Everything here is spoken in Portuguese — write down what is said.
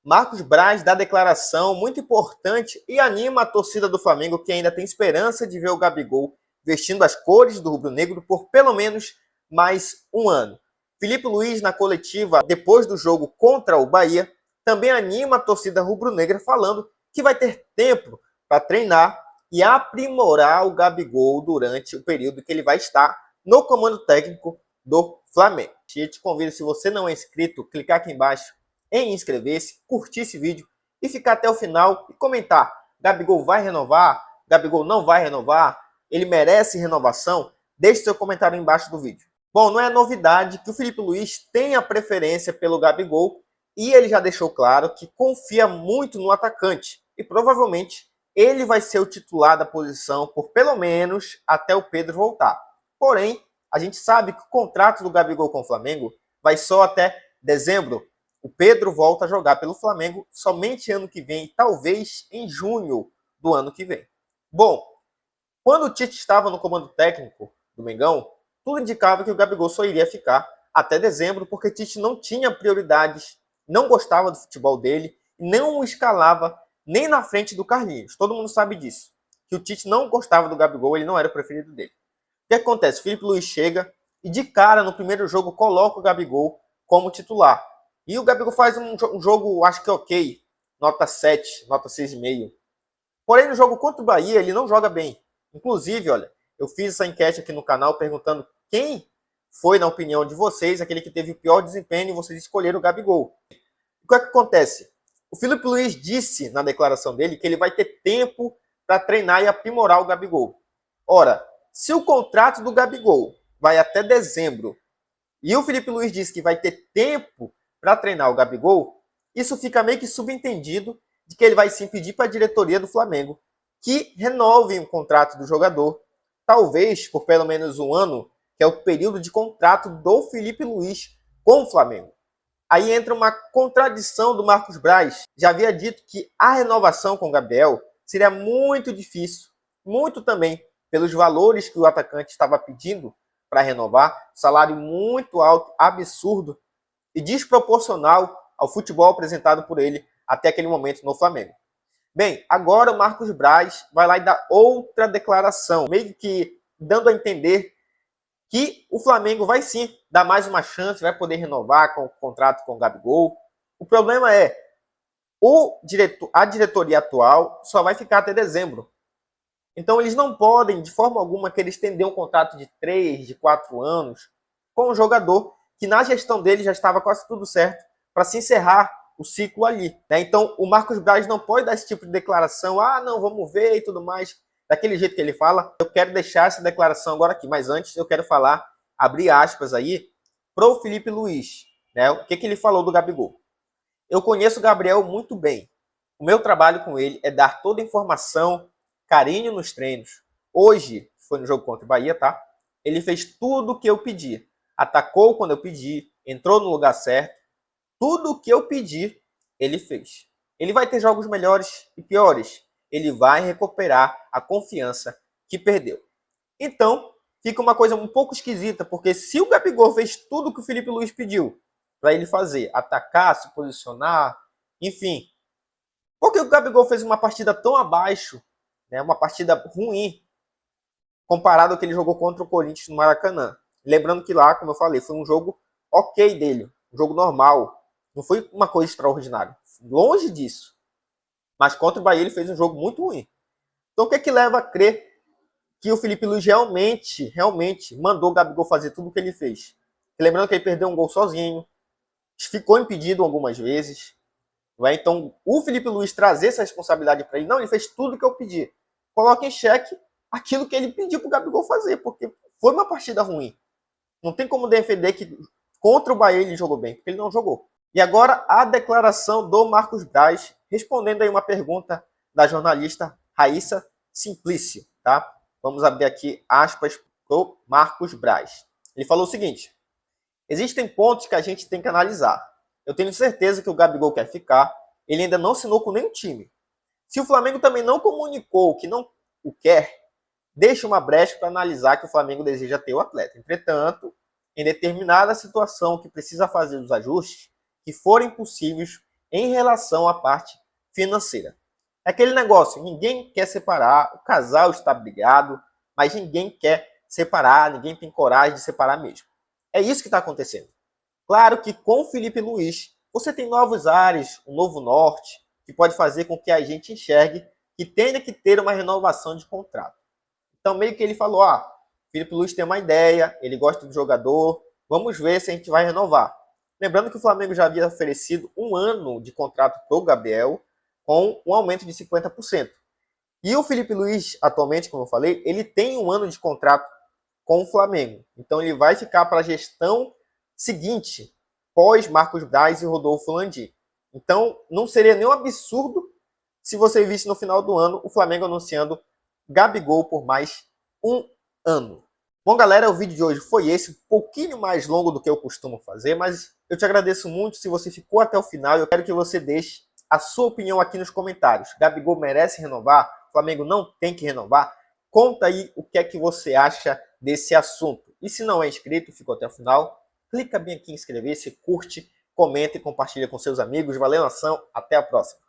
Marcos Braz dá declaração muito importante e anima a torcida do Flamengo, que ainda tem esperança de ver o Gabigol vestindo as cores do rubro-negro por pelo menos mais um ano. Filipe Luís, na coletiva depois do jogo contra o Bahia, também anima a torcida rubro-negra, falando que vai ter tempo para treinar e aprimorar o Gabigol durante o período que ele vai estar no comando técnico do Flamengo. Eu te convido, se você não é inscrito, clicar aqui embaixo em inscrever-se, curtir esse vídeo e ficar até o final e comentar: Gabigol vai renovar? Gabigol não vai renovar? Ele merece renovação? Deixe seu comentário embaixo do vídeo. Bom, não é novidade que o Filipe Luís tenha preferência pelo Gabigol e ele já deixou claro que confia muito no atacante e provavelmente ele vai ser o titular da posição por pelo menos até o Pedro voltar. Porém, a gente sabe que o contrato do Gabigol com o Flamengo vai só até dezembro. O Pedro volta a jogar pelo Flamengo somente ano que vem, talvez em junho do ano que vem. Bom, quando o Tite estava no comando técnico do Mengão, tudo indicava que o Gabigol só iria ficar até dezembro, porque Tite não tinha prioridades, não gostava do futebol dele, não o escalava nem na frente do Carlinhos. Todo mundo sabe disso, que o Tite não gostava do Gabigol, ele não era o preferido dele. O que acontece? Filipe Luís chega e de cara, no primeiro jogo, coloca o Gabigol como titular. E o Gabigol faz um jogo, acho que ok, nota 7, nota 6,5. Porém, no jogo contra o Bahia, ele não joga bem. Inclusive, olha, eu fiz essa enquete aqui no canal perguntando quem foi, na opinião de vocês, aquele que teve o pior desempenho e vocês escolheram o Gabigol. O que é que acontece? O Filipe Luís disse na declaração dele que ele vai ter tempo para treinar e aprimorar o Gabigol. Ora, se o contrato do Gabigol vai até dezembro e o Filipe Luís disse que vai ter tempo para treinar o Gabigol, isso fica meio que subentendido de que ele vai sim pedir para a diretoria do Flamengo que renovem o contrato do jogador, talvez por pelo menos um ano, que é o período de contrato do Filipe Luís com o Flamengo. Aí entra uma contradição do Marcos Braz. Já havia dito que a renovação com o Gabriel seria muito difícil, muito também pelos valores que o atacante estava pedindo para renovar, salário muito alto, absurdo e desproporcional ao futebol apresentado por ele até aquele momento no Flamengo. Bem, agora o Marcos Braz vai lá e dá outra declaração, meio que dando a entender que o Flamengo vai sim dar mais uma chance, vai poder renovar com o contrato com o Gabigol. O problema é, a diretoria atual só vai ficar até dezembro. Então eles não podem, de forma alguma, querer estender um contrato de 3, de 4 anos com um jogador que na gestão dele já estava quase tudo certo para se encerrar o ciclo ali. Né? Então o Marcos Braz não pode dar esse tipo de declaração, não, vamos ver e tudo mais, daquele jeito que ele fala. Eu quero deixar essa declaração agora aqui, mas antes eu quero falar, abrir aspas aí, pro Filipe Luís. Né? O que ele falou do Gabigol? Eu conheço o Gabriel muito bem. O meu trabalho com ele é dar toda a informação, carinho nos treinos. Hoje, foi no jogo contra o Bahia, tá? Ele fez tudo o que eu pedi. Atacou quando eu pedi, entrou no lugar certo. Tudo o que eu pedi, ele fez. Ele vai ter jogos melhores e piores. Ele vai recuperar a confiança que perdeu. Então, fica uma coisa um pouco esquisita, porque se o Gabigol fez tudo o que o Filipe Luís pediu para ele fazer, atacar, se posicionar, enfim, por que o Gabigol fez uma partida tão abaixo, né, uma partida ruim, comparado ao que ele jogou contra o Corinthians no Maracanã? Lembrando que lá, como eu falei, foi um jogo ok dele, um jogo normal, não foi uma coisa extraordinária, longe disso. Mas contra o Bahia ele fez um jogo muito ruim. Então o que é que leva a crer que o Filipe Luís realmente mandou o Gabigol fazer tudo o que ele fez? Lembrando que ele perdeu um gol sozinho, ficou impedido algumas vezes. Não é? Então o Filipe Luís trazer essa responsabilidade para ele, não, ele fez tudo o que eu pedi. Coloca em xeque aquilo que ele pediu para o Gabigol fazer, porque foi uma partida ruim. Não tem como defender que contra o Bahia ele jogou bem, porque ele não jogou. E agora a declaração do Marcos Braz, respondendo aí uma pergunta da jornalista Raíssa Simplício, tá? Vamos abrir aqui aspas pro Marcos Braz. Ele falou o seguinte: existem pontos que a gente tem que analisar. Eu tenho certeza que o Gabigol quer ficar, ele ainda não assinou com nenhum time. Se o Flamengo também não comunicou que não o quer, deixa uma brecha para analisar que o Flamengo deseja ter o atleta. Entretanto, em determinada situação que precisa fazer os ajustes que forem possíveis, em relação à parte financeira. É aquele negócio, ninguém quer separar, o casal está brigado, mas ninguém quer separar, ninguém tem coragem de separar mesmo. É isso que está acontecendo. Claro que com o Felipe Luiz, você tem novos ares, um novo norte, que pode fazer com que a gente enxergue que tenha que ter uma renovação de contrato. Então, meio que ele falou, Felipe Luiz tem uma ideia, ele gosta do jogador, vamos ver se a gente vai renovar. Lembrando que o Flamengo já havia oferecido 1 ano de contrato para o Gabriel, com um aumento de 50%. E o Felipe Luiz, atualmente, como eu falei, ele tem 1 ano de contrato com o Flamengo. Então ele vai ficar para a gestão seguinte, pós Marcos Braz e Rodolfo Landim. Então não seria nenhum absurdo se você visse no final do ano o Flamengo anunciando Gabigol por mais 1 ano. Bom, galera, o vídeo de hoje foi esse, um pouquinho mais longo do que eu costumo fazer, mas eu te agradeço muito se você ficou até o final e eu quero que você deixe a sua opinião aqui nos comentários. Gabigol merece renovar? O Flamengo não tem que renovar? Conta aí o que é que você acha desse assunto. E se não é inscrito, ficou até o final, clica bem aqui em inscrever-se, curte, comenta e compartilha com seus amigos. Valeu, nação, até a próxima.